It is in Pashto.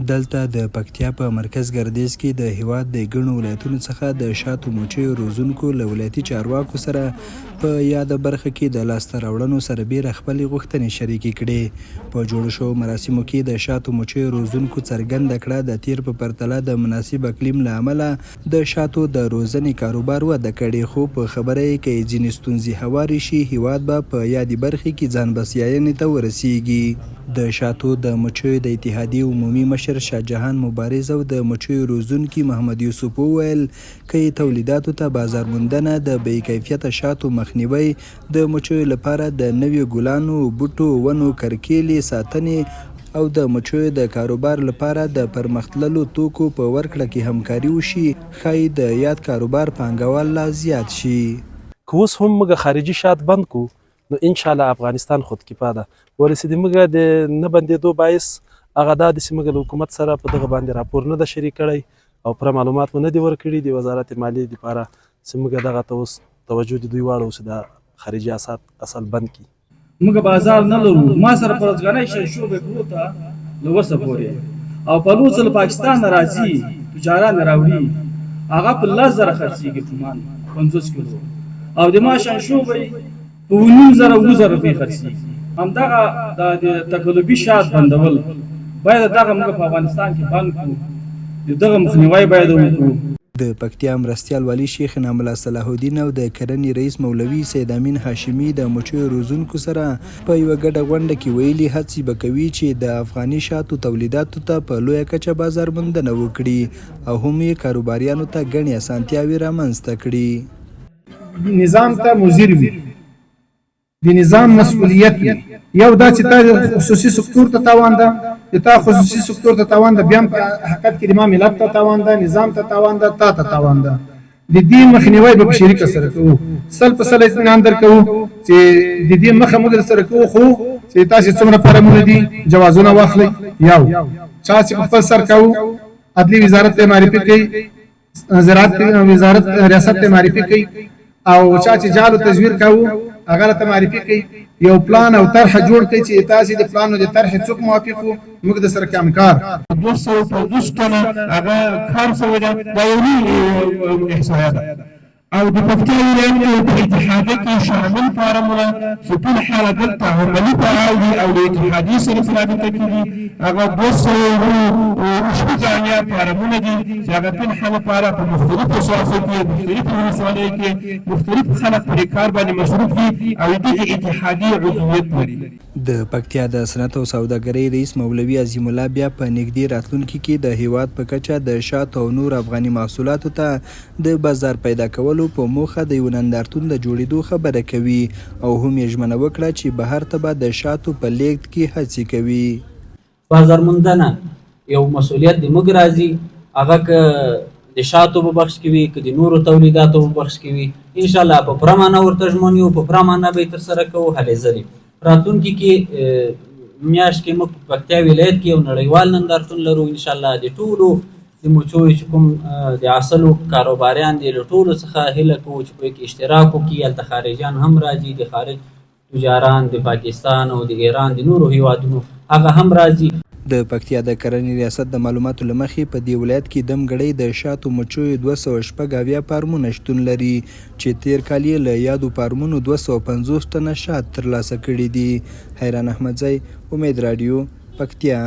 دلته د پکتیا په مرکز ګردیز کې د هیواد د ګڼو ولایتونو څخه د شاتو مچیو روزونکو له ولایتي چارواکو سره په یاده برخه کې د لاسته راوړنو سربیره خپلې غوښتنې شریکې کړې. په جوړو شوو مراسمو کې د شاتو مچیو روزونکو څرګنده کړه د تیر په پرتله د مناسب اقلیم له امله د شاتو د روزنې کاروبار وده کړې، خو په خبره یې کې ځینې ستونزې هوارې شي هیواد به په یادې برخې کې ځان بسیاینې ته ورسیږي. د شاتو د مچیو د اتحادیې عمومي مشر شاه جهان مبارز او د مچیو روزونکي محمد یوسف وویل که تولیداتو ته بازار موندنه، د بې کیفیته شاتو مخنیوی، د مچیو لپاره د نویو ګلانو، بوټو، ونو کرکیلې ساتنې او د مچیو د کاروبار لپاره د پرمختللو توکو په ورکړه کې همکاري وشي، ښایي د یاد کاروبار پانګوال لا زیات شي. که اوس هم موږ خارجي شات بند کو نو انشاءالله افغانستان خودکفا ده. ورسېدي موږ د نه بندېدو باعث هغه دا ده چې موږ له حکومت سره په دغه باندې راپور نه ده شریک کړی او پوره معلومات مو نه دي ورکړي د وزارت مالیې دپاره چې موږ دغه ته اوس توجه د دوی واړو چې دا خارجي اسات اصل بند کړي. موږ بازار نه لرو، ما سره په ورځګنۍ شیشو به ته له وسه پورې او په لوڅ له پاکستان نه راځي تجاران راوړي، هغه په 10,000 خرڅېږي تومان 50 کیلو او د ما شیشو به په 9,000 روپۍ خرڅېږي. همدغه د تقلبي شات بندول باید دغه موږ په افغانستان کې بند کړو، دغه مخنیوی باید وکړو. د پکتیا مرستیال والي شیخ انعام الله صلاح الدین او د کرنې رئیس مولوي سید امین هاشمي د مچیو روزونکو سره په یوه ګډه غونډه کې ویلي هڅې به کوي چې د افغاني شاتو تولیداتو ته په لویه کچه بازار موندنه وکړي او هم یې کاروباریانو ته ګڼې اسانتیاوې رامنځته کړي. نظام ته مضر وي، د نظام مسؤلیت وي، یو دا چې تا خصوصي سکتور ته تاوان ده، چې تا خصوصي سکتور ته تاوان ده، بیا هم په حقیقت کې د ما ملت ته تاوان ده، نظام ته تاوان ده، تا ته تاوان ده. د دې مخنیوی به په شریکه سره کوو، سل په سل اطمینان درکوو چې د دې مخه موږ سره کوو، خو چې تاسې څومره فارمونه دي جوازونه واخلئ، یو چا چې په خپل سر کوو عدلي وزارت ته معرفي کوي، زراعت وزارت ریاست ته معرفي کوي، او چا چې جال تزویر کوو هغه ته معرفي کوي، یو پلان او طرح جوړ کړي چې تاسې د پلان او د طرح څوک موافق وو، موږ د سره همکار 250 ټنه هغه کار شوی ده، دا یو لوی احصایه ده. او د پکتیا ولایت په اتحادیه کې شامل فارمونه چې ټول حاله دلته عملي فعال دي او د اتحادیې سره په رابطه کې دي، هغه 200 فارمونه دي چې هغه ټول حاله لپاره په مختلفو ساحو کې، مختلفو ولسوالیو کې مختلف خلک پرې کار باندې مصروف دي او دغه اتحادیې عضویت لري. د پکتیا د صنعت او سوداګرۍ رئیس مولوي عظیم الله بیا په نږدې راتلونکي کې د هیواد په کچه د شاتو او نور افغاني محصولاتو ته د بازار پیدا کولو په موخه د یو نندارتون د جوړېدو خبره کوي او هم یې ژمنه وکړه چې بهر ته به د شاتو په لیږد کې هڅې کوي. بازار موندنه یو مسؤلیت د موږ راځي، هغه که د شاتو په بخش کې وي که د نورو تولیداتو په بخش کې وي، انشاءالله په پوره معنا ورته ژمن یو، په پوره معنا به یې ترسره کوو. هلې ځلې راتلونکي کې میاشت کې موږ په پکتیا ولایت کې یو نړیوال نندارتون لرو، انشاءالله د ټولو د مچیو چې کوم د اصلو کاروباریان دي له ټولو څخه هیله کوو چې په کې اشتراک وکړي. هلته خارجیان هم راځي، د خارج تجاران د پاکستان او د ایران د نورو هیوادونو هغه هم راځي. د پکتیا د کرنې ریاست د معلوماتو له مخې په دې ولایت کې دمګړۍ د شاتو مچیو 206 فارمونه شتون لري چې تیر کال یې له یادو فارمونو 250 ټنه شات ترلاسه کړي دي. حیران احمدزی، امید رادیو، پکتیا.